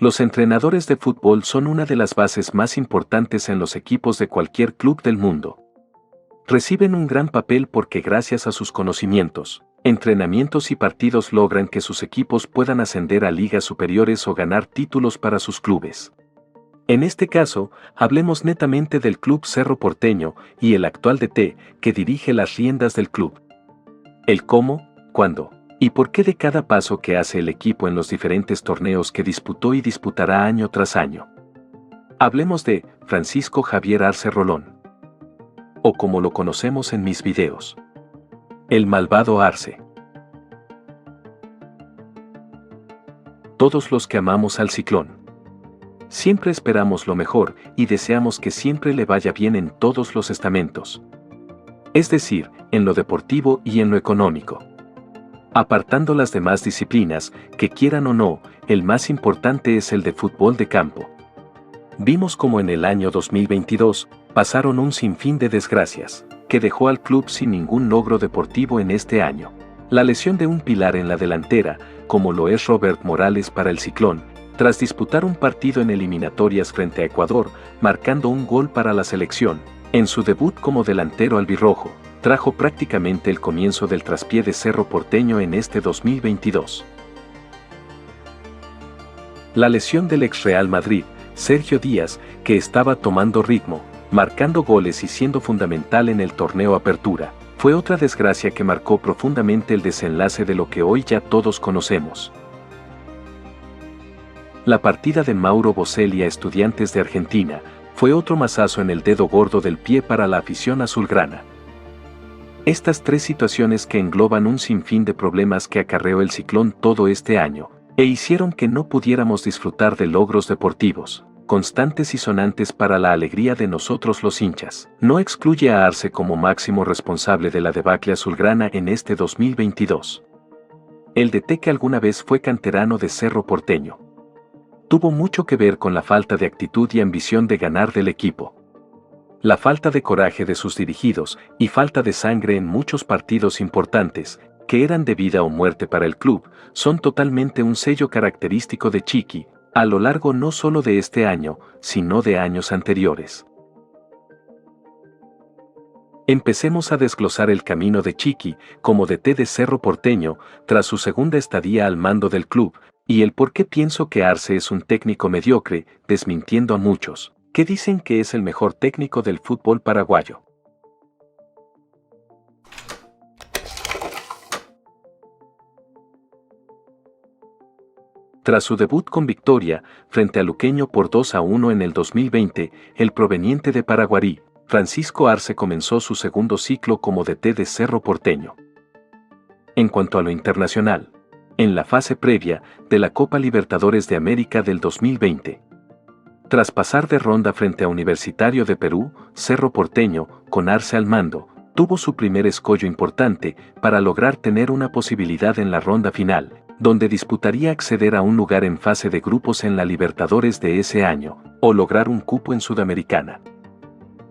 Los entrenadores de fútbol son una de las bases más importantes en los equipos de cualquier club del mundo. Reciben un gran papel porque gracias a sus conocimientos, entrenamientos y partidos logran que sus equipos puedan ascender a ligas superiores o ganar títulos para sus clubes. En este caso, hablemos netamente del Club Cerro Porteño y el actual DT, que dirige las riendas del club. El cómo, cuándo y por qué de cada paso que hace el equipo en los diferentes torneos que disputó y disputará año tras año. Hablemos de Francisco Javier Arce Rolón, o como lo conocemos en mis videos, el malvado Arce. Todos los que amamos al Ciclón siempre esperamos lo mejor y deseamos que siempre le vaya bien en todos los estamentos. Es decir, en lo deportivo y en lo económico. Apartando las demás disciplinas, que quieran o no, el más importante es el de fútbol de campo. Vimos como en el año 2022, pasaron un sinfín de desgracias, que dejó al club sin ningún logro deportivo en este año. La lesión de un pilar en la delantera, como lo es Robert Morales para el Ciclón, tras disputar un partido en eliminatorias frente a Ecuador, marcando un gol para la selección, en su debut como delantero albirrojo, trajo prácticamente el comienzo del traspié de Cerro Porteño en este 2022. La lesión del ex Real Madrid, Sergio Díaz, que estaba tomando ritmo, marcando goles y siendo fundamental en el torneo Apertura, fue otra desgracia que marcó profundamente el desenlace de lo que hoy ya todos conocemos. La partida de Mauro Boselli a Estudiantes de Argentina fue otro mazazo en el dedo gordo del pie para la afición azulgrana. Estas tres situaciones que engloban un sinfín de problemas que acarreó el Ciclón todo este año, e hicieron que no pudiéramos disfrutar de logros deportivos, constantes y sonantes para la alegría de nosotros los hinchas, no excluye a Arce como máximo responsable de la debacle azulgrana en este 2022. El DT, que alguna vez fue canterano de Cerro Porteño, tuvo mucho que ver con la falta de actitud y ambición de ganar del equipo. La falta de coraje de sus dirigidos y falta de sangre en muchos partidos importantes, que eran de vida o muerte para el club, son totalmente un sello característico de Chiqui, a lo largo no solo de este año, sino de años anteriores. Empecemos a desglosar el camino de Chiqui como DT de Cerro Porteño tras su segunda estadía al mando del club, y el por qué pienso que Arce es un técnico mediocre, desmintiendo a muchos que dicen que es el mejor técnico del fútbol paraguayo. Tras su debut con victoria, frente a Luqueño por 2-1 en el 2020, el proveniente de Paraguarí, Francisco Arce comenzó su segundo ciclo como DT de Cerro Porteño. En cuanto a lo internacional, en la fase previa de la Copa Libertadores de América del 2020, tras pasar de ronda frente a Universitario de Perú, Cerro Porteño, con Arce al mando, tuvo su primer escollo importante para lograr tener una posibilidad en la ronda final, donde disputaría acceder a un lugar en fase de grupos en la Libertadores de ese año, o lograr un cupo en Sudamericana.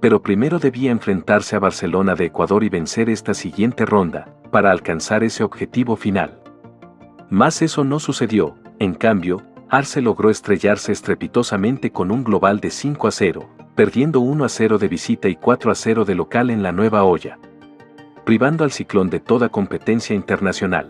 Pero primero debía enfrentarse a Barcelona de Ecuador y vencer esta siguiente ronda, para alcanzar ese objetivo final. Mas eso no sucedió, en cambio, Arce logró estrellarse estrepitosamente con un global de 5-0, perdiendo 1-0 de visita y 4-0 de local en la Nueva Olla, privando al Ciclón de toda competencia internacional.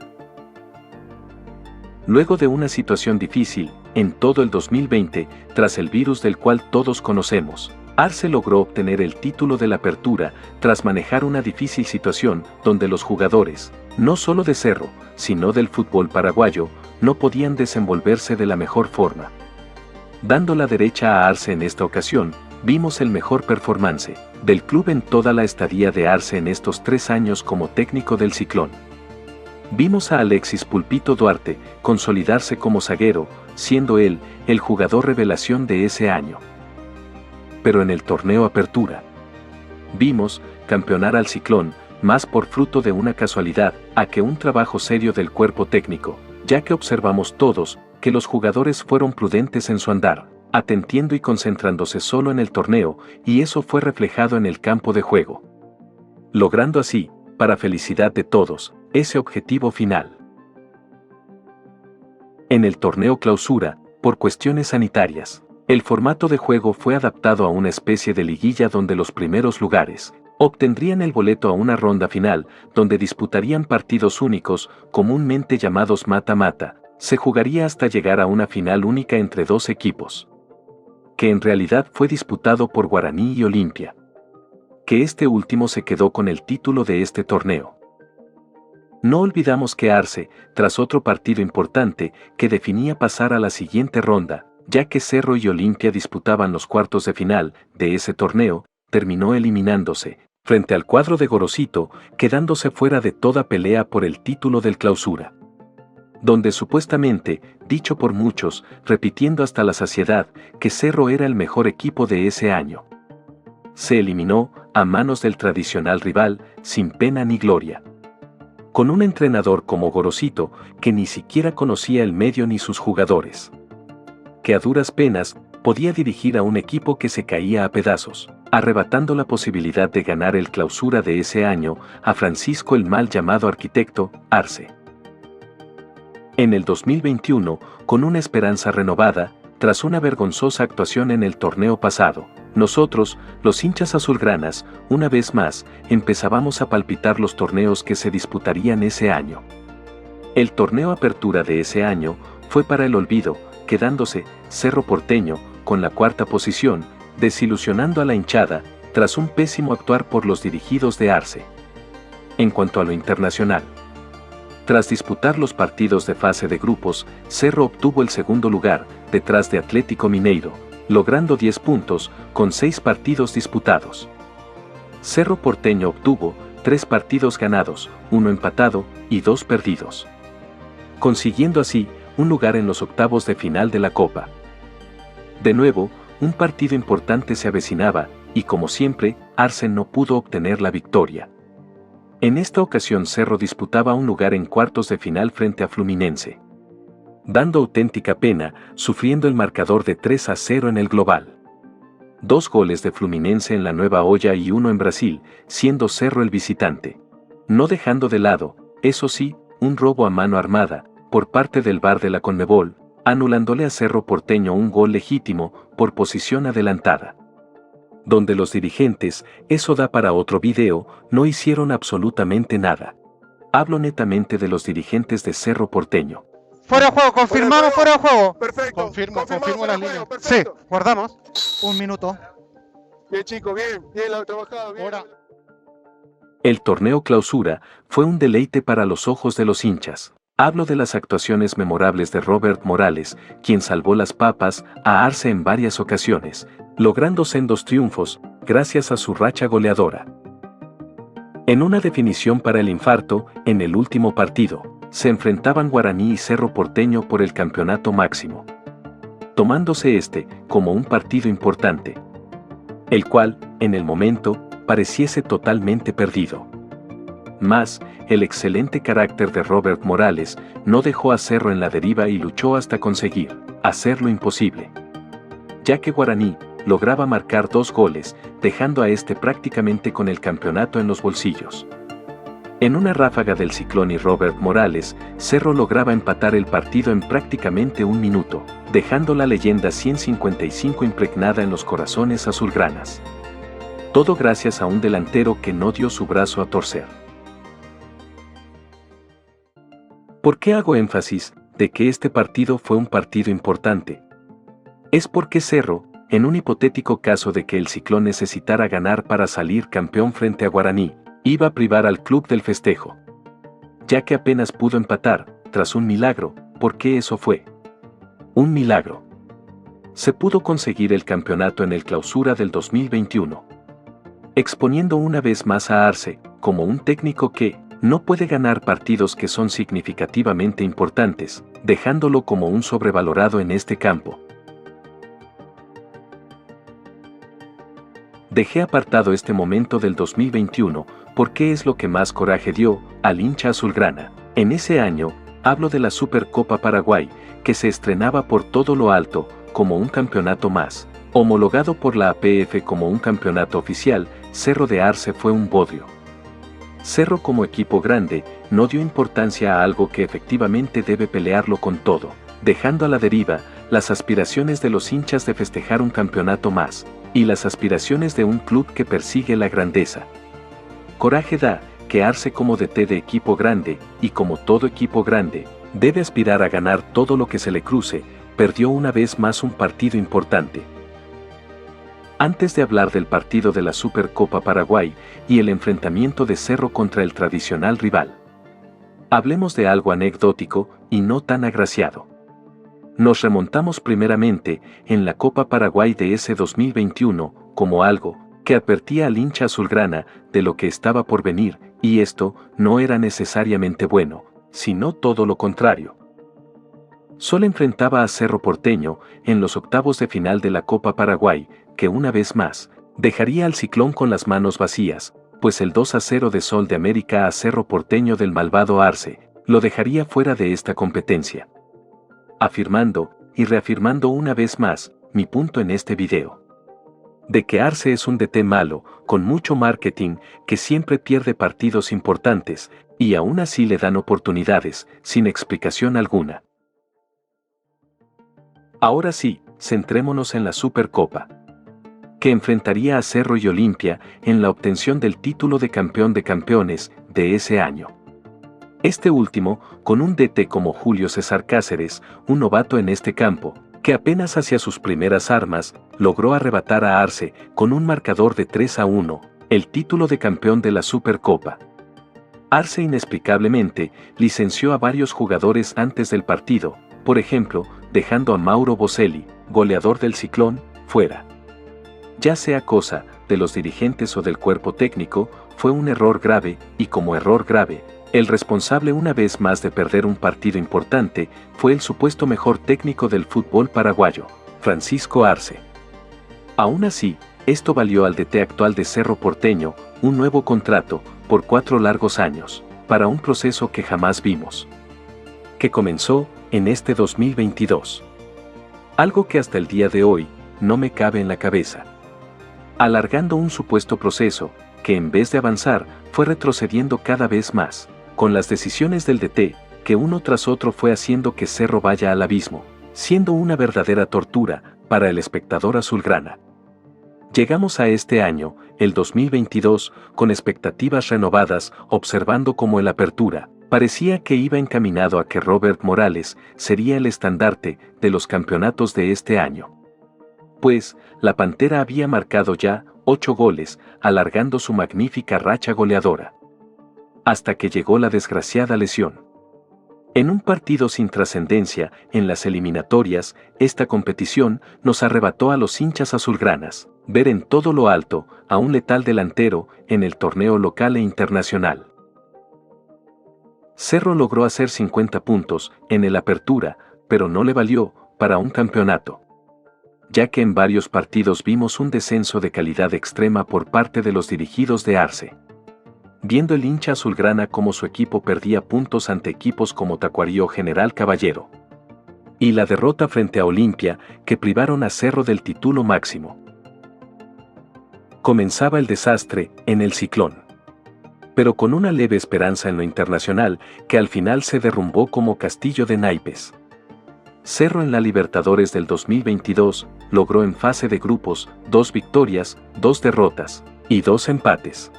Luego de una situación difícil, en todo el 2020, tras el virus del cual todos conocemos, Arce logró obtener el título de la Apertura tras manejar una difícil situación donde los jugadores, no solo de Cerro, sino del fútbol paraguayo, no podían desenvolverse de la mejor forma. Dando la derecha a Arce en esta ocasión, vimos el mejor performance del club en toda la estadía de Arce en estos 3 años como técnico del Ciclón. Vimos a Alexis Pulpito Duarte consolidarse como zaguero, siendo él el jugador revelación de ese año. Pero en el torneo Apertura, vimos campeonar al Ciclón, más por fruto de una casualidad, a que un trabajo serio del cuerpo técnico, ya que observamos todos que los jugadores fueron prudentes en su andar, atendiendo y concentrándose solo en el torneo, y eso fue reflejado en el campo de juego, logrando así, para felicidad de todos, ese objetivo final. En el torneo Clausura, Por cuestiones sanitarias, el formato de juego fue adaptado a una especie de liguilla donde los primeros lugares obtendrían el boleto a una ronda final, donde disputarían partidos únicos, comúnmente llamados mata-mata. Se jugaría hasta llegar a una final única entre dos equipos, que en realidad fue disputado por Guaraní y Olimpia, que este último se quedó con el título de este torneo. No olvidamos que Arce, tras otro partido importante que definía pasar a la siguiente ronda, ya que Cerro y Olimpia disputaban los cuartos de final de ese torneo, terminó eliminándose, frente al cuadro de Gorosito, quedándose fuera de toda pelea por el título del Clausura. Donde supuestamente, dicho por muchos, repitiendo hasta la saciedad, que Cerro era el mejor equipo de ese año. Se eliminó, a manos del tradicional rival, sin pena ni gloria. Con un entrenador como Gorosito, que ni siquiera conocía el medio ni sus jugadores. Que a duras penas, podía dirigir a un equipo que se caía a pedazos, arrebatando la posibilidad de ganar el Clausura de ese año a Francisco el mal llamado arquitecto, Arce. En el 2021, con una esperanza renovada, tras una vergonzosa actuación en el torneo pasado, nosotros, los hinchas azulgranas, una vez más, empezábamos a palpitar los torneos que se disputarían ese año. El torneo Apertura de ese año fue para el olvido, quedándose Cerro Porteño con la cuarta posición, desilusionando a la hinchada, tras un pésimo actuar por los dirigidos de Arce. En cuanto a lo internacional, tras disputar los partidos de fase de grupos, Cerro obtuvo el segundo lugar, detrás de Atlético Mineiro, logrando 10 puntos, con 6 partidos disputados. Cerro Porteño obtuvo 3 partidos ganados, 1 empatado y 2 perdidos, consiguiendo así un lugar en los octavos de final de la Copa. De nuevo, un partido importante se avecinaba, y como siempre, Arce no pudo obtener la victoria. En esta ocasión Cerro disputaba un lugar en cuartos de final frente a Fluminense, dando auténtica pena, sufriendo el marcador de 3-0 en el global. 2 goles de Fluminense en la Nueva Olla y 1 en Brasil, siendo Cerro el visitante. No dejando de lado, eso sí, un robo a mano armada, por parte del VAR de la Conmebol, anulándole a Cerro Porteño un gol legítimo, por posición adelantada. Donde los dirigentes, eso da para otro video, no hicieron absolutamente nada. Hablo netamente de los dirigentes de Cerro Porteño. Fuera de juego, confirmamos fuera de juego. Perfecto. Confirmo las líneas. Sí, Perfecto. guardamos. Un minuto. Bien, chicos, bien la trabajado, bien. Ahora. El torneo Clausura fue un deleite para los ojos de los hinchas. Hablo de las actuaciones memorables de Robert Morales, quien salvó las papas a Arce en varias ocasiones, logrando sendos triunfos, gracias a su racha goleadora. En una definición para el infarto, en el último partido, se enfrentaban Guaraní y Cerro Porteño por el campeonato máximo, tomándose este como un partido importante, el cual, en el momento, pareciese totalmente perdido. Mas, el excelente carácter de Robert Morales no dejó a Cerro en la deriva y luchó hasta conseguir hacer lo imposible, ya que Guaraní lograba marcar 2 goles, dejando a este prácticamente con el campeonato en los bolsillos. En una ráfaga del ciclón y Robert Morales, Cerro lograba empatar el partido en prácticamente 1 minuto, dejando la leyenda 155 impregnada en los corazones azulgranas. Todo gracias a un delantero que no dio su brazo a torcer. ¿Por qué hago énfasis de que este partido fue un partido importante? Es porque Cerro, en un hipotético caso de que el Ciclón necesitara ganar para salir campeón frente a Guaraní, iba a privar al club del festejo, ya que apenas pudo empatar, tras un milagro. ¿Por qué eso fue un milagro? Se pudo conseguir el campeonato en el Clausura del 2021, exponiendo una vez más a Arce como un técnico que no puede ganar partidos que son significativamente importantes, dejándolo como un sobrevalorado en este campo. Dejé apartado este momento del 2021 porque es lo que más coraje dio al hincha azulgrana. En ese año, hablo de la Supercopa Paraguay, que se estrenaba por todo lo alto, como un campeonato más, homologado por la APF como un campeonato oficial. Cerro de Arce fue un bodrio. Cerro como equipo grande no dio importancia a algo que efectivamente debe pelearlo con todo, dejando a la deriva las aspiraciones de los hinchas de festejar un campeonato más, y las aspiraciones de un club que persigue la grandeza. Coraje da que Arce como DT de equipo grande, y como todo equipo grande, debe aspirar a ganar todo lo que se le cruce, perdió una vez más un partido importante. Antes de hablar del partido de la Supercopa Paraguay y el enfrentamiento de Cerro contra el tradicional rival, hablemos de algo anecdótico y no tan agraciado. Nos remontamos primeramente en la Copa Paraguay de ese 2021 como algo que advertía al hincha azulgrana de lo que estaba por venir, y esto no era necesariamente bueno, sino todo lo contrario. Solo enfrentaba a Cerro Porteño en los octavos de final de la Copa Paraguay, que una vez más dejaría al Ciclón con las manos vacías, pues el 2-0 de Sol de América a Cerro Porteño del malvado Arce lo dejaría fuera de esta competencia. Afirmando y reafirmando una vez más mi punto en este video. De que Arce es un DT malo, con mucho marketing, que siempre pierde partidos importantes, y aún así le dan oportunidades, sin explicación alguna. Ahora sí, centrémonos en la Supercopa, que enfrentaría a Cerro y Olimpia en la obtención del título de campeón de campeones de ese año. Este último, con un DT como Julio César Cáceres, un novato en este campo, que apenas hacia sus primeras armas, logró arrebatar a Arce con un marcador de 3-1, el título de campeón de la Supercopa. Arce inexplicablemente licenció a varios jugadores antes del partido, por ejemplo, dejando a Mauro Boselli, goleador del Ciclón, fuera. Ya sea cosa de los dirigentes o del cuerpo técnico, fue un error grave, y como error grave, el responsable una vez más de perder un partido importante fue el supuesto mejor técnico del fútbol paraguayo, Francisco Arce. Aún así, esto valió al DT actual de Cerro Porteño un nuevo contrato por 4 largos años, para un proceso que jamás vimos, que comenzó en este 2022. Algo que hasta el día de hoy no me cabe en la cabeza. Alargando un supuesto proceso que en vez de avanzar fue retrocediendo cada vez más, con las decisiones del DT, que uno tras otro fue haciendo que Cerro vaya al abismo, siendo una verdadera tortura para el espectador azulgrana. Llegamos a este año, el 2022, con expectativas renovadas, observando cómo el Apertura parecía que iba encaminado a que Robert Morales sería el estandarte de los campeonatos de este año. Pues, la Pantera había marcado ya 8 goles, alargando su magnífica racha goleadora. Hasta que llegó la desgraciada lesión. En un partido sin trascendencia, en las eliminatorias, esta competición nos arrebató a los hinchas azulgranas ver en todo lo alto a un letal delantero en el torneo local e internacional. Cerro logró hacer 50 puntos en el Apertura, pero no le valió para un campeonato, ya que en varios partidos vimos un descenso de calidad extrema por parte de los dirigidos de Arce. Viendo el hincha azulgrana cómo su equipo perdía puntos ante equipos como Tacuarí o General Caballero. Y la derrota frente a Olimpia, que privaron a Cerro del título máximo. Comenzaba el desastre en el Ciclón. Pero con una leve esperanza en lo internacional, que al final se derrumbó como castillo de naipes. Cerro en la Libertadores del 2022 logró en fase de grupos 2 victorias, 2 derrotas y 2 empates.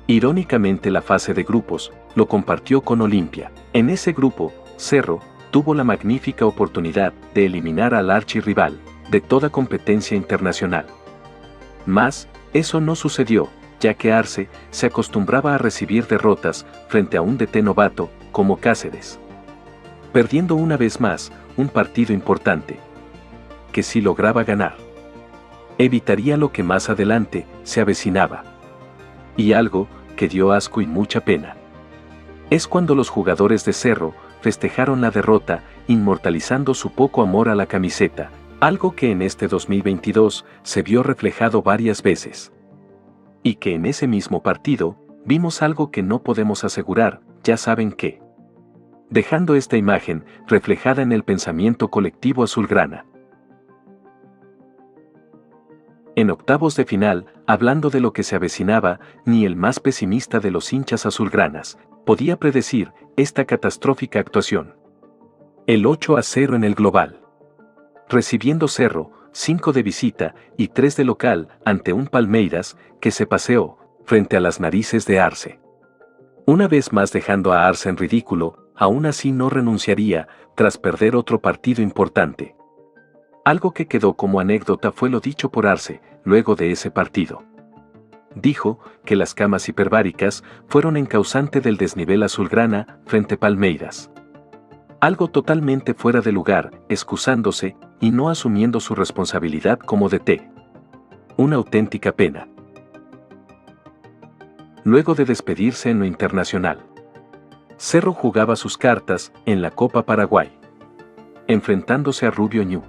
Irónicamente la fase de grupos lo compartió con Olimpia. En ese grupo, Cerro tuvo la magnífica oportunidad de eliminar al archirrival de toda competencia internacional. Mas, eso no sucedió, ya que Arce se acostumbraba a recibir derrotas frente a un DT novato como Cáceres. Perdiendo una vez más un partido importante, que si lograba ganar, evitaría lo que más adelante se avecinaba. Y algo que dio asco y mucha pena. Es cuando los jugadores de Cerro festejaron la derrota, inmortalizando su poco amor a la camiseta, algo que en este 2022 se vio reflejado varias veces. Y que en ese mismo partido, vimos algo que no podemos asegurar, ya saben qué. Dejando esta imagen reflejada en el pensamiento colectivo azulgrana. En octavos de final, hablando de lo que se avecinaba, ni el más pesimista de los hinchas azulgranas podía predecir esta catastrófica actuación. El 8-0 en el global. recibiendo Cerro, 5 de visita y 3 de local ante un Palmeiras que se paseó frente a las narices de Arce. Una vez más dejando a Arce en ridículo, aún así no renunciaría tras perder otro partido importante. Algo que quedó como anécdota fue lo dicho por Arce luego de ese partido. Dijo que las camas hiperbáricas fueron en causante del desnivel azulgrana frente a Palmeiras. Algo totalmente fuera de lugar, excusándose y no asumiendo su responsabilidad como DT. Una auténtica pena. Luego de despedirse en lo internacional, Cerro jugaba sus cartas en la Copa Paraguay, enfrentándose a Rubio Ñu,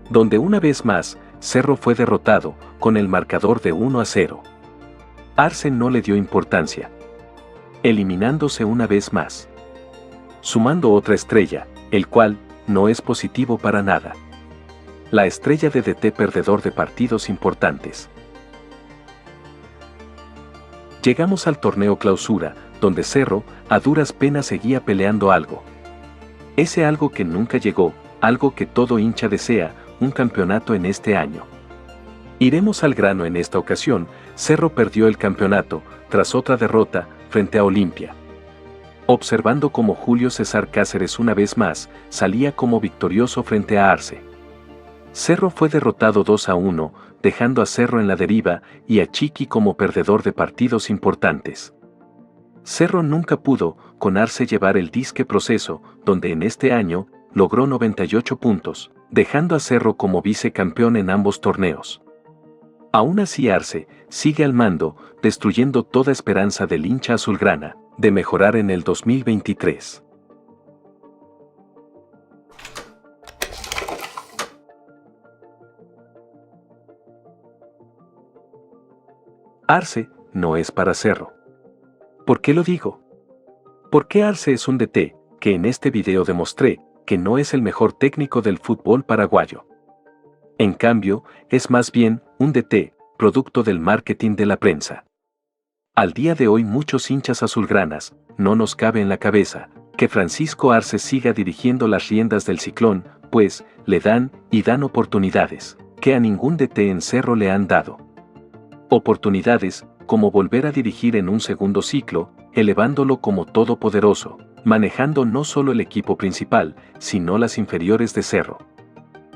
donde una vez más Cerro fue derrotado con el marcador de 1-0. Arce no le dio importancia, eliminándose una vez más, sumando otra estrella, el cual no es positivo para nada. La estrella de DT perdedor de partidos importantes. Llegamos al torneo clausura, donde Cerro, a duras penas seguía peleando algo. Ese algo que nunca llegó, algo que todo hincha desea, un campeonato en este año. Iremos al grano en esta ocasión, Cerro perdió el campeonato, tras otra derrota, frente a Olimpia. Observando cómo Julio César Cáceres una vez más, salía como victorioso frente a Arce. Cerro fue derrotado 2-1, dejando a Cerro en la deriva y a Chiqui como perdedor de partidos importantes. Cerro nunca pudo, con Arce llevar el disque proceso, donde en este año, logró 98 puntos, dejando a Cerro como vicecampeón en ambos torneos. Aún así Arce sigue al mando, destruyendo toda esperanza del hincha azulgrana de mejorar en el 2023. Arce no es para Cerro. ¿Por qué lo digo? Porque Arce es un DT, que en este video demostré que no es el mejor técnico del fútbol paraguayo. En cambio, es más bien un DT, producto del marketing de la prensa. Al día de hoy muchos hinchas azulgranas, no nos cabe en la cabeza, que Francisco Arce siga dirigiendo las riendas del Ciclón, pues, le dan y dan oportunidades, que a ningún DT en Cerro le han dado. Oportunidades, como volver a dirigir en un segundo ciclo, elevándolo como todopoderoso, manejando no solo el equipo principal, sino las inferiores de Cerro.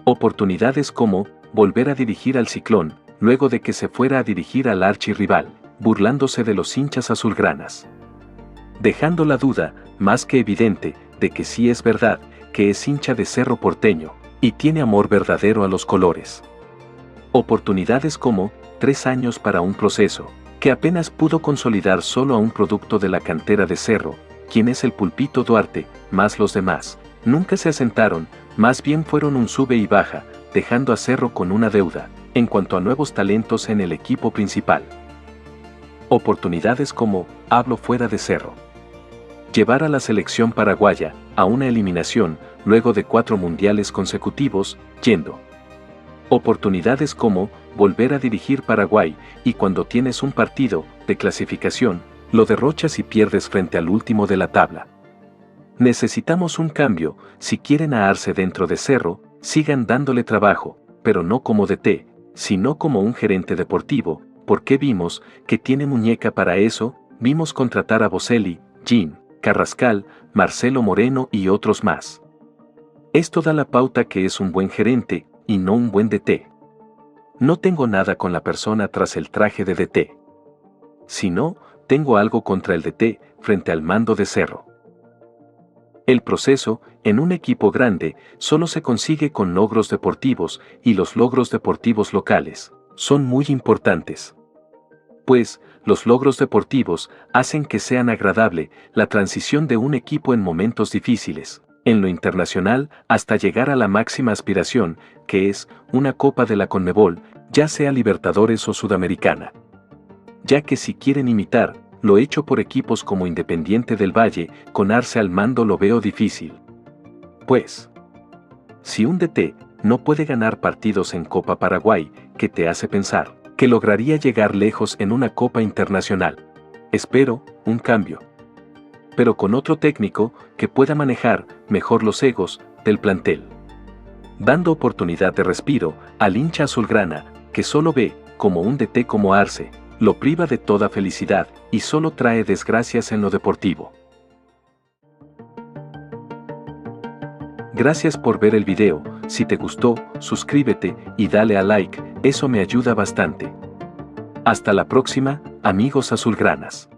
Oportunidades como, volver a dirigir al Ciclón, luego de que se fuera a dirigir al archirrival, burlándose de los hinchas azulgranas. Dejando la duda, más que evidente, de que sí es verdad, que es hincha de Cerro Porteño, y tiene amor verdadero a los colores. Oportunidades como, 3 años para un proceso, que apenas pudo consolidar solo a un producto de la cantera de Cerro, quien es el Pulpito Duarte, más los demás, nunca se asentaron, más bien fueron un sube y baja, dejando a Cerro con una deuda, en cuanto a nuevos talentos en el equipo principal. Oportunidades como, hablo fuera de Cerro. Llevar a la selección paraguaya a una eliminación luego de 4 mundiales consecutivos, yendo. Oportunidades como, volver a dirigir Paraguay y cuando tienes un partido de clasificación, lo derrochas y pierdes frente al último de la tabla. Necesitamos un cambio, si quieren a Arce dentro de Cerro, sigan dándole trabajo, pero no como DT, sino como un gerente deportivo, porque vimos que tiene muñeca para eso, vimos contratar a Boselli, Jean, Carrascal, Marcelo Moreno y otros más. Esto da la pauta que es un buen gerente, y no un buen DT. No tengo nada con la persona tras el traje de DT. Sino, tengo algo contra el DT frente al mando de Cerro. El proceso, en un equipo grande, solo se consigue con logros deportivos, y los logros deportivos locales son muy importantes. Pues, los logros deportivos hacen que sean agradable la transición de un equipo en momentos difíciles, en lo internacional, hasta llegar a la máxima aspiración, que es una Copa de la Conmebol, ya sea Libertadores o Sudamericana. Ya que si quieren imitar lo hecho por equipos como Independiente del Valle, con Arce al mando lo veo difícil. Pues, si un DT no puede ganar partidos en Copa Paraguay, ¿qué te hace pensar que lograría llegar lejos en una Copa Internacional? Espero un cambio, pero con otro técnico que pueda manejar mejor los egos del plantel. dando oportunidad de respiro al hincha azulgrana, que solo ve, como un DT como Arce, lo priva de toda felicidad y solo trae desgracias en lo deportivo. Gracias por ver el video, si te gustó, suscríbete y dale a like, eso me ayuda bastante. Hasta la próxima, amigos azulgranas.